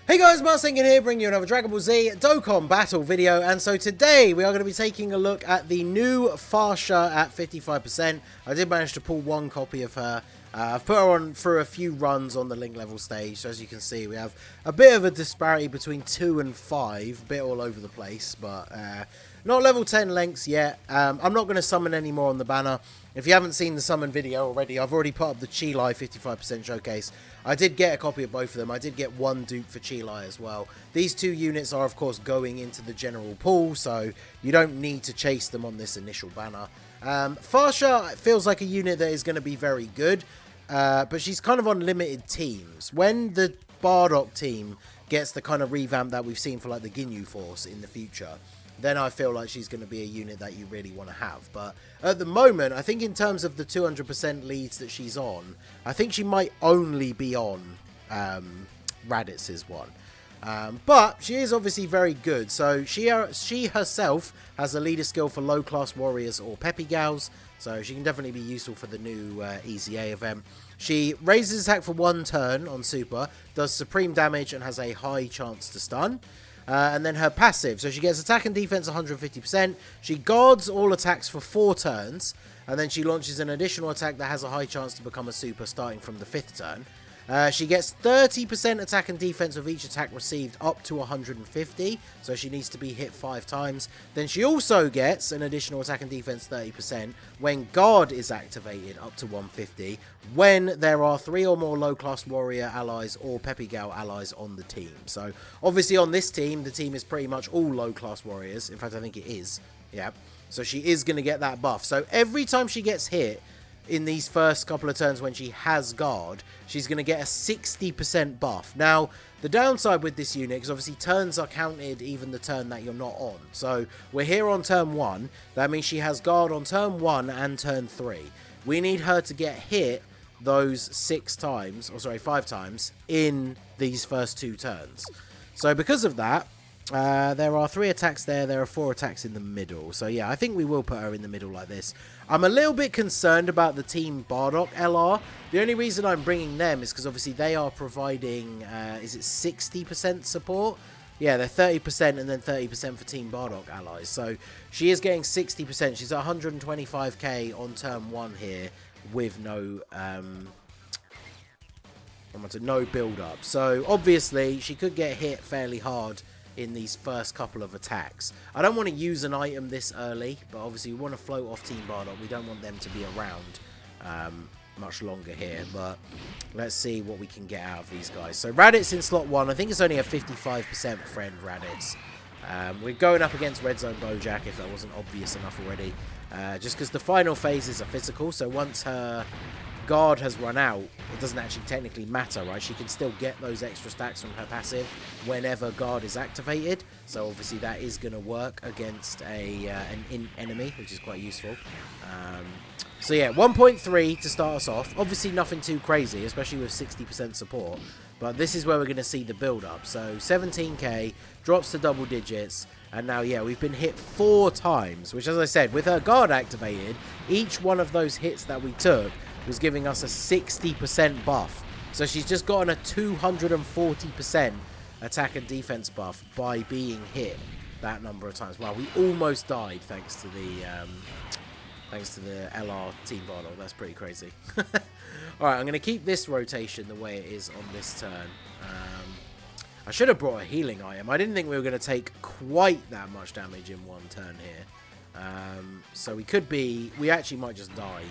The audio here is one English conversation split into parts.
Hey guys, Marsing here, bringing you another Dragon Ball Z Dokkan battle video, and so today we are going to be taking a look at the new Fasha at 55%. I did manage to pull one copy of her. I've put her on through a few runs on the link level stage, so as you can see we have a bit of a disparity between 2 and 5, a bit all over the place, but not level 10 lengths yet. I'm not going to summon any more on the banner. If you haven't seen the summon video already, I've already put up the PHY 55% showcase. I did get a copy of both of them. I did get one dupe for PHY as well. These two units are, of course, going into the general pool, so you don't need to chase them on this initial banner. Fasha feels like a unit that is going to be very good, but she's kind of on limited teams. When the Bardock team gets the kind of revamp that we've seen for like the Ginyu Force in the future, then I feel like she's going to be a unit that you really want to have. But at the moment, I think in terms of the 200% leads that she's on, I think she might only be on Raditz's one. But she is obviously very good. So she herself has a leader skill for low-class warriors or peppy gals. So she can definitely be useful for the new EZA event. She raises attack for 1 turn on Super, does supreme damage and has a high chance to stun. And then her passive, so she gets attack and defense 150%, she guards all attacks for 4 turns, and then she launches an additional attack that has a high chance to become a super starting from the 5th turn. She gets 30% attack and defense with each attack received up to 150, so she needs to be hit 5 times. Then she also gets an additional attack and defense 30% when guard is activated up to 150, when there are 3 or more low-class warrior allies or Peppy Gal allies on the team. So obviously on this team, the team is pretty much all low-class warriors. In fact, I think it is. Yeah. So she is going to get that buff. So every time she gets hit in these first couple of turns when she has guard, she's going to get a 60% buff. Now, the downside with this unit is obviously turns are counted even the turn that you're not on. So we're here on turn 1. That means she has guard on turn 1 and turn 3. We need her to get hit those 5 times in these first 2 turns. So because of that, there are 3 attacks there. There are 4 attacks in the middle. So yeah, I think we will put her in the middle like this. I'm a little bit concerned about the Team Bardock LR. The only reason I'm bringing them is because obviously they are providing, is it 60% support? Yeah, they're 30% and then 30% for Team Bardock allies. So she is getting 60%. She's at 125k on turn 1 here with no no build up. So obviously she could get hit fairly hard in these first couple of attacks. I don't want to use an item this early, but obviously we want to float off Team Bardock. We don't want them to be around much longer here, but let's see what we can get out of these guys. So Raditz in slot 1. I think it's only a 55% friend Raditz. We're going up against Red Zone Bojack, if that wasn't obvious enough already, just because the final phases are physical. So once her guard has run out, it doesn't actually technically matter, right? She can still get those extra stacks from her passive whenever guard is activated. So obviously that is going to work against an enemy, which is quite useful. So yeah, 1.3 to start us off. Obviously nothing too crazy, especially with 60% support. But this is where we're going to see the build up. So 17k, drops to double digits. And now, yeah, we've been hit 4 times, which, as I said, with her guard activated, each one of those hits that we took was giving us a 60% buff. So she's just gotten a 240% attack and defense buff by being hit that number of times. Wow, we almost died thanks to the LR Team Bardock. That's pretty crazy. Alright, I'm going to keep this rotation the way it is on this turn. I should have brought a healing item. I didn't think we were going to take quite that much damage in one turn here. So we actually might just die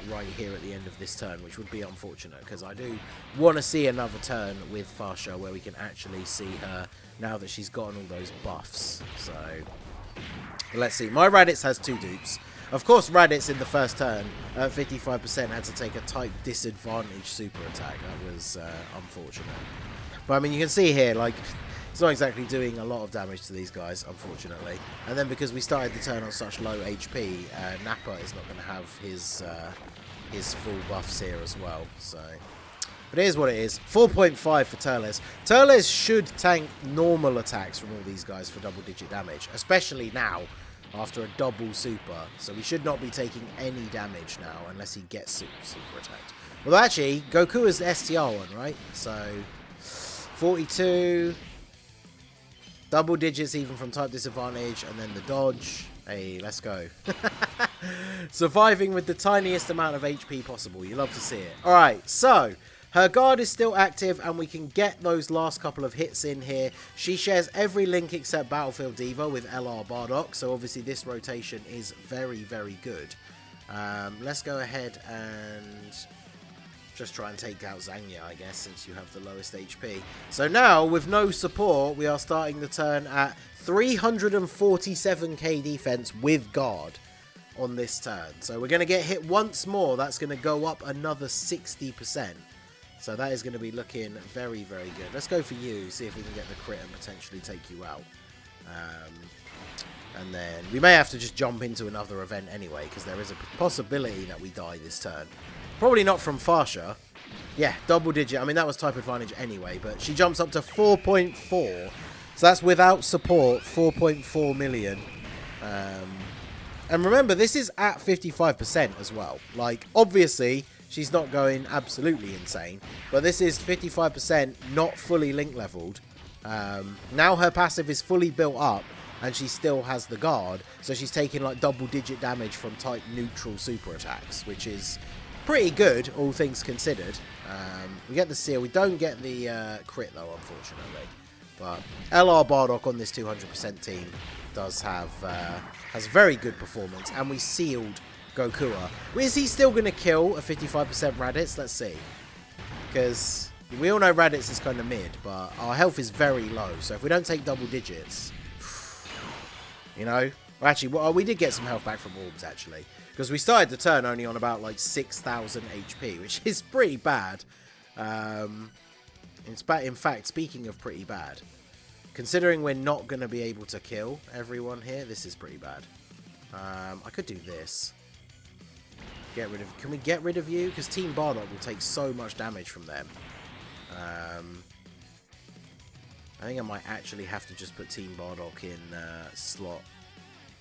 right here at the end of this turn, which would be unfortunate, because I do want to see another turn with Fasha where we can actually see her now that she's gotten all those buffs. So let's see. My Raditz has 2 dupes. Of course, Raditz in the first turn at 55% had to take a type disadvantage super attack. That was unfortunate. But I mean, you can see here, like, it's not exactly doing a lot of damage to these guys, unfortunately. And then because we started the turn on such low HP, Nappa is not going to have his full buffs here as well. So, but it is what it is. 4.5 for Turles. Turles should tank normal attacks from all these guys for double-digit damage, especially now after a double super. So we should not be taking any damage now unless he gets super attacked. Well, actually, Goku is the STR one, right? So 42. Double digits even from type disadvantage. And then the dodge. Hey, let's go. Surviving with the tiniest amount of HP possible. You love to see it. Alright, so her guard is still active and we can get those last couple of hits in here. She shares every link except Battlefield Diva with LR Bardock. So obviously this rotation is very, very good. Let's go ahead and just try and take out Zanya, I guess, since you have the lowest HP. So now, with no support, we are starting the turn at 347k defense with guard on this turn. So we're going to get hit once more. That's going to go up another 60%. So that is going to be looking very, very good. Let's go for you, see if we can get the crit and potentially take you out. And then we may have to just jump into another event anyway, because there is a possibility that we die this turn. Probably not from Fasha. Yeah, double digit. I mean, that was type advantage anyway, but she jumps up to 4.4. So that's without support, 4.4 million. And remember, this is at 55% as well. Like, obviously, she's not going absolutely insane, but this is 55% not fully link leveled. Now her passive is fully built up, and she still has the guard, so she's taking like double digit damage from type neutral super attacks, which is pretty good, all things considered. We get the seal. We don't get the crit, though, unfortunately. But LR Bardock on this 200% team does have has very good performance, and we sealed Gokua. Is he still going to kill a 55% Raditz? Let's see. Because we all know Raditz is kind of mid, but our health is very low. So if we don't take double digits, you know. Well, actually, well, we did get some health back from orbs, actually. Because we started the turn only on about like 6,000 HP, which is pretty bad. In fact, speaking of pretty bad, considering we're not going to be able to kill everyone here, this is pretty bad. I could do this. Get rid of... Can we get rid of you? Because Team Bardock will take so much damage from them. I think I might actually have to just put Team Bardock in slot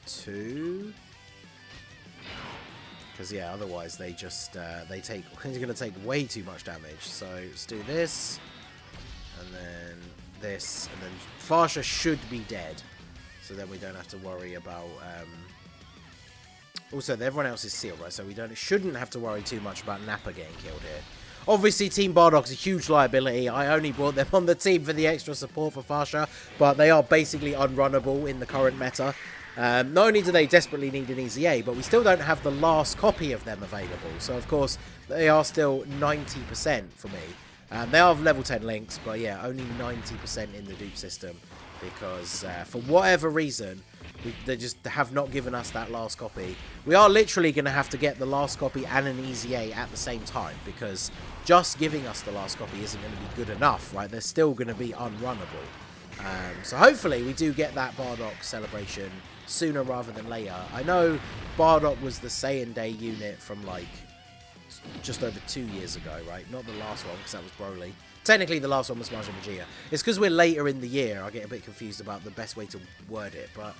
2. Because, yeah, otherwise they just... they're going to take way too much damage. So, let's do this. And then this. And then Fasha should be dead. So then we don't have to worry about... Also, everyone else is sealed, right? So we shouldn't have to worry too much about Nappa getting killed here. Obviously, Team Bardock's a huge liability. I only brought them on the team for the extra support for Fasha, but they are basically unrunnable in the current meta. Not only do they desperately need an easy A, but we still don't have the last copy of them available. So, of course, they are still 90% for me. They are level 10 links, but yeah, only 90% in the dupe system. Because for whatever reason, they just have not given us that last copy. We are literally going to have to get the last copy and an easy A at the same time, because just giving us the last copy isn't going to be good enough, right? They're still going to be unrunnable. So hopefully we do get that Bardock celebration sooner rather than later. I know Bardock was the Saiyan Day unit from like just over 2 years ago, right? Not the last one, because that was Broly. Technically, the last one was Majin Vegeta. It's because we're later in the year. I get a bit confused about the best way to word it. But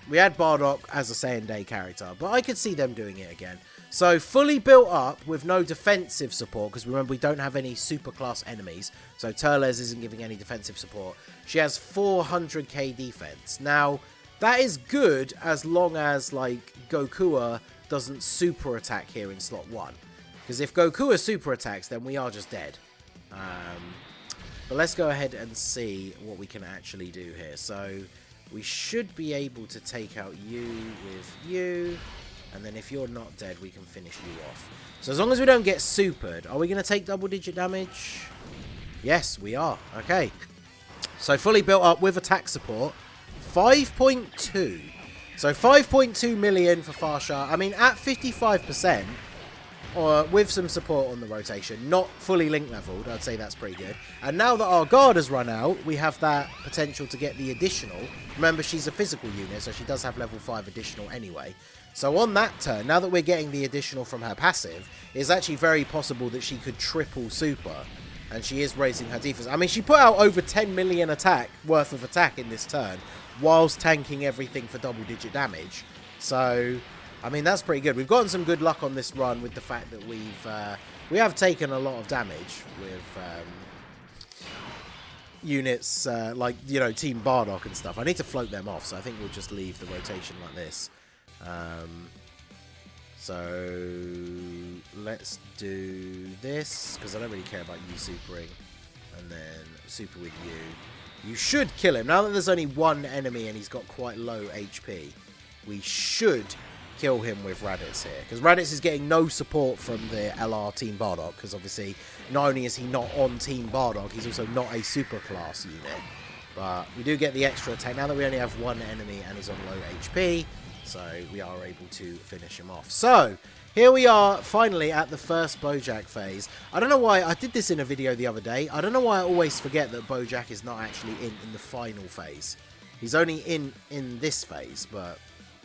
we had Bardock as a Saiyan Day character. But I could see them doing it again. So, fully built up with no defensive support. Because remember, we don't have any super class enemies. So, Turles isn't giving any defensive support. She has 400k defense. Now, that is good as long as, like, Gokua doesn't super attack here in slot 1. Because if Gokua super attacks, then we are just dead. But let's go ahead and see what we can actually do here. So we should be able to take out you with you. And then if you're not dead, we can finish you off. So as long as we don't get supered, are we going to take double digit damage? Yes, we are. Okay. So fully built up with attack support. 5.2. So 5.2 million for Fasha. I mean, at 55%... or with some support on the rotation, not fully link leveled, I'd say that's pretty good. And now that our guard has run out, we have that potential to get the additional. Remember, she's a physical unit, so she does have level 5 additional anyway. So on that turn, now that we're getting the additional from her passive, it's actually very possible that she could triple super. And she is raising her defense. I mean, she put out over 10 million worth of attack in this turn, whilst tanking everything for double digit damage. So... I mean, that's pretty good. We've gotten some good luck on this run with the fact that we have taken a lot of damage with units like, you know, Team Bardock and stuff. I need to float them off, so I think we'll just leave the rotation like this. So let's do this, because I don't really care about you supering. And then super with you. You should kill him. Now that there's only one enemy and he's got quite low HP, we should kill him with Raditz here. Because Raditz is getting no support from the LR Team Bardock, because obviously not only is he not on Team Bardock, he's also not a super class unit. But we do get the extra attack now that we only have one enemy and he's on low HP. So we are able to finish him off. So here we are finally at the first Bojack phase. I don't know why I did this in a video the other day. I don't know why I always forget that Bojack is not actually in the final phase. He's only in this phase, but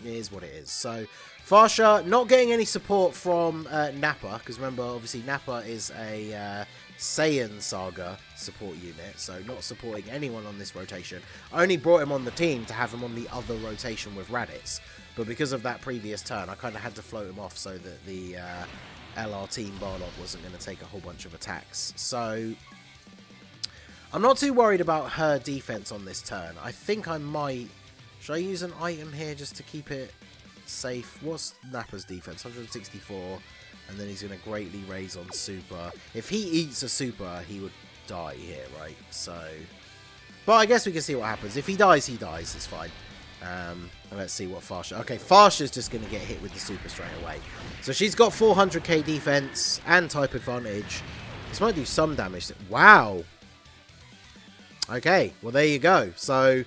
it is what it is. So Fasha not getting any support from Nappa, because remember, obviously Nappa is a Saiyan Saga support unit, so not supporting anyone on this rotation. I only brought him on the team to have him on the other rotation with Raditz, but because of that previous turn, I kind of had to float him off so that the LR Team Bardock wasn't going to take a whole bunch of attacks. So I'm not too worried about her defense on this turn. I think I might... Should I use an item here just to keep it safe? What's Nappa's defense? 164. And then he's going to greatly raise on super. If he eats a super, he would die here, right? So... But I guess we can see what happens. If he dies, he dies. It's fine. And let's see what Fasha... Okay, Fasha's just going to get hit with the super straight away. So she's got 400k defense and type advantage. This might do some damage. Wow. Okay, well, there you go. So...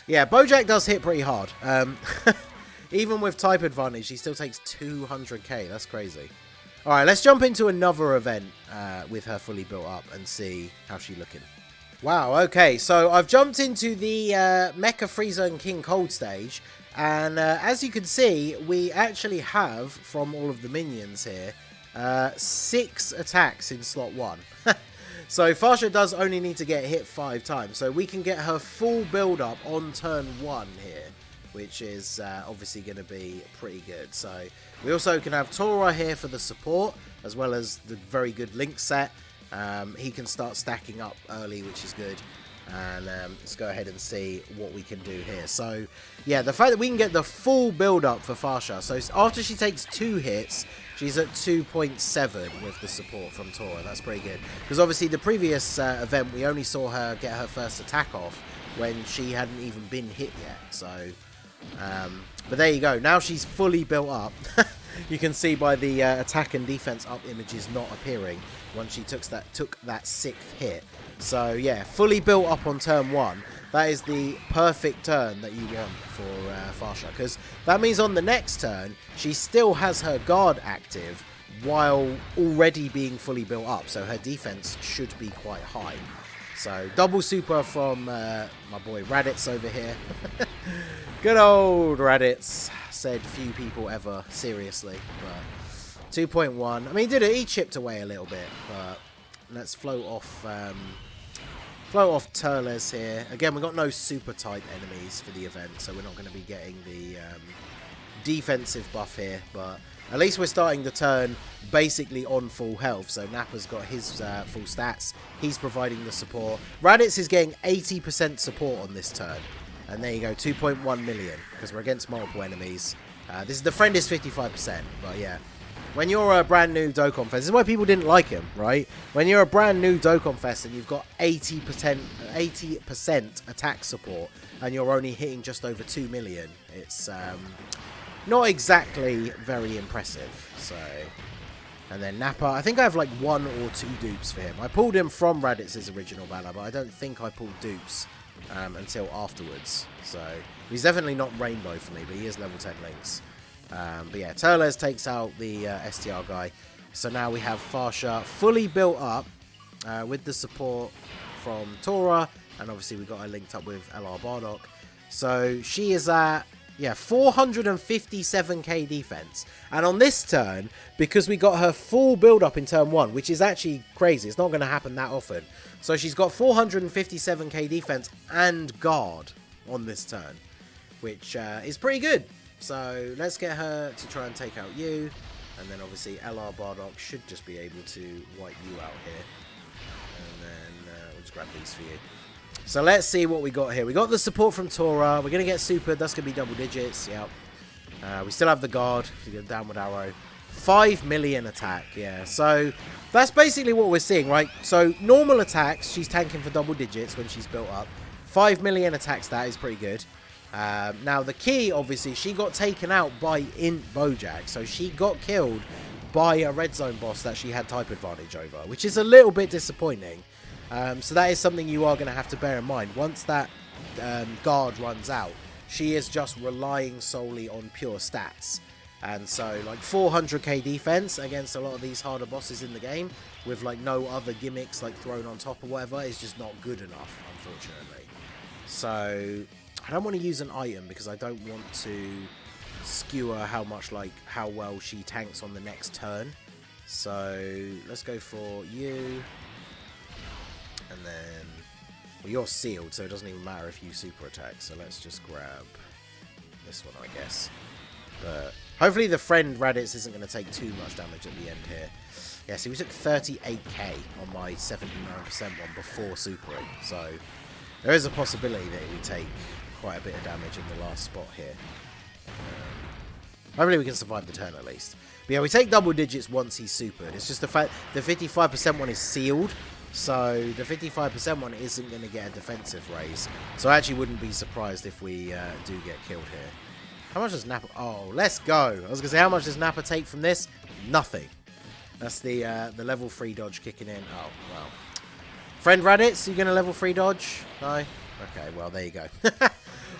Yeah, Bojack does hit pretty hard. Even with type advantage, he still takes 200k. That's crazy. Alright, let's jump into another event with her fully built up and see how she's looking. Wow, okay. So I've jumped into the Mecha Frieza and King Cold stage. And as you can see, we actually have, from all of the minions here, 6 attacks in slot 1. So Fasha does only need to get hit 5 times. So we can get her full build up on turn 1 here, which is obviously going to be pretty good. So we also can have Tora here for the support, as well as the very good Link set. He can start stacking up early, which is good. And let's go ahead and see what we can do here. So yeah, the fact that we can get the full build up for Fasha. So after she takes 2 hits, she's at 2.7 with the support from Tora. That's pretty good. Because obviously the previous event, we only saw her get her first attack off when she hadn't even been hit yet. So, but there you go. Now she's fully built up. You can see by the attack and defense up images not appearing once she took that 6th hit. So yeah, fully built up on turn 1. That is the perfect turn that you want for Fasha, because that means on the next turn she still has her guard active while already being fully built up, so her defense should be quite high. So double super from my boy Raditz over here. Good old Raditz, said few people ever seriously, but 2.1. I mean, he chipped away a little bit, but let's float off Turles here. Again, we've got no super type enemies for the event, so we're not going to be getting the defensive buff here, but at least we're starting the turn basically on full health. So Nappa's got his full stats. He's providing the support. Raditz is getting 80% support on this turn. And there you go, 2.1 million, because we're against multiple enemies. The friend is 55%, but yeah. When you're a brand new Dokkan Fest, this is why people didn't like him, right? When you're a brand new Dokkan Fest and you've got 80% attack support and you're only hitting just over 2 million, it's not exactly very impressive. So, and then Nappa, I think I have like 1 or 2 dupes for him. I pulled him from Raditz's original banner, but I don't think I pulled dupes until afterwards. So he's definitely not Rainbow for me, but he is level 10 links. But yeah, Turles takes out the STR guy. So now we have Fasha fully built up with the support from Tora. And obviously we got her linked up with LR Bardock. So she is at, yeah, 457k defense. And on this turn, because we got her full build up in turn 1, which is actually crazy. It's not going to happen that often. So she's got 457k defense and guard on this turn, which is pretty good. So let's get her to try and take out you. And then obviously LR Bardock should just be able to wipe you out here. And then we'll just grab these for you. So let's see what we got here. We got the support from Tora. We're going to get supered. That's going to be double digits. Yep. We still have the guard. We get downward arrow. 5 million attack. Yeah. So that's basically what we're seeing, right? So normal attacks, she's tanking for double digits when she's built up. 5 million attack stat is pretty good. Now the key, obviously, she got taken out by Int Bojack. So she got killed by a red zone boss that she had type advantage over, which is a little bit disappointing. So that is something you are going to have to bear in mind. Once that guard runs out, she is just relying solely on pure stats. And so, like, 400k defense against a lot of these harder bosses in the game, with, like, no other gimmicks, like, thrown on top or whatever, is just not good enough, unfortunately. So, I don't want to use an item, because I don't want to skewer how well she tanks on the next turn. So, let's go for you. And then, well, you're sealed, so it doesn't even matter if you super attack. So let's just grab this one, I guess. But hopefully the friend Raditz isn't going to take too much damage at the end here. Yeah, see, we took 38k on my 79% one before supering. So there is a possibility that we take quite a bit of damage in the last spot here. Hopefully we can survive the turn at least. But yeah, we take double digits once he's supered. It's just the fact the 55% one is sealed. So the 55% one isn't going to get a defensive raise. So I actually wouldn't be surprised if we do get killed here. How much does Nappa... Oh, let's go. I was going to say, how much does Nappa take from this? Nothing. That's the level 3 dodge kicking in. Oh, well. Friend Raditz, you going to level 3 dodge? No? Okay, well, there you go.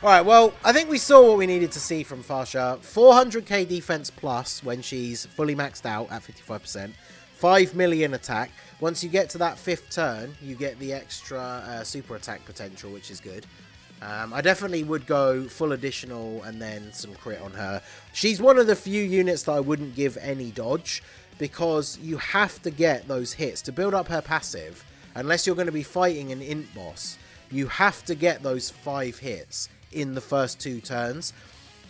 Alright, well, I think we saw what we needed to see from Fasha. 400k defense plus when she's fully maxed out at 55%. 5 million attack. Once you get to that 5th turn, you get the extra super attack potential, which is good. I definitely would go full additional and then some crit on her. She's one of the few units that I wouldn't give any dodge, because you have to get those hits to build up her passive. Unless you're going to be fighting an int boss, you have to get those 5 hits in the first 2 turns.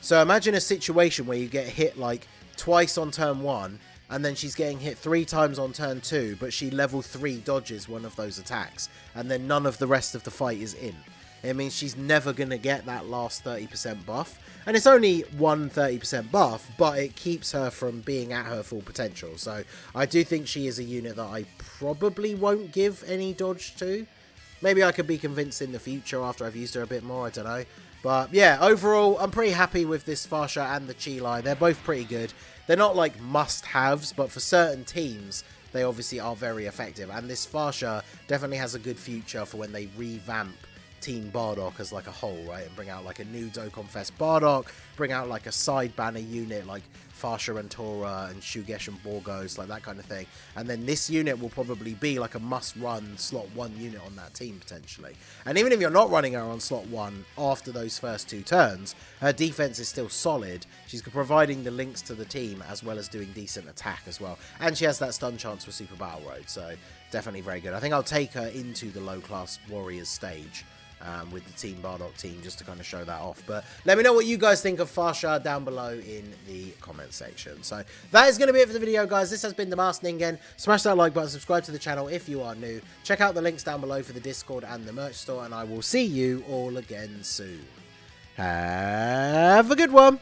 So imagine a situation where you get hit like twice on turn 1, and then she's getting hit 3 times on turn 2, but she level 3 dodges one of those attacks, and then none of the rest of the fight is in. It means she's never going to get that last 30% buff, and it's only one 30% buff, but it keeps her from being at her full potential. So I do think she is a unit that I probably won't give any dodge to. Maybe I could be convinced in the future after I've used her a bit more, I don't know. But yeah, overall, I'm pretty happy with this Fasha and the Chilai. They're both pretty good. They're not like must-haves, but for certain teams, they obviously are very effective. And this Fasha definitely has a good future for when they revamp Team Bardock as like a whole, right? And bring out like a new Dokkan Fest Bardock, bring out like a side banner unit like Fasha and Tora and Shugesh and Borgos, like that kind of thing. And then this unit will probably be like a must-run slot 1 unit on that team, potentially. And even if you're not running her on slot 1 after those first 2 turns, her defense is still solid. She's providing the links to the team as well as doing decent attack as well. And she has that stun chance for Super Battle Road, so definitely very good. I think I'll take her into the low-class Warriors stage with the Team Bardock team, just to kind of show that off. But let me know what you guys think of Fasha down below in the comment section. So that is going to be it for the video, guys. This has been the Masked Ningen. Smash that like button, subscribe to the channel if you are new. Check out the links down below for the Discord and the merch store, and I will see you all again soon. Have a good one.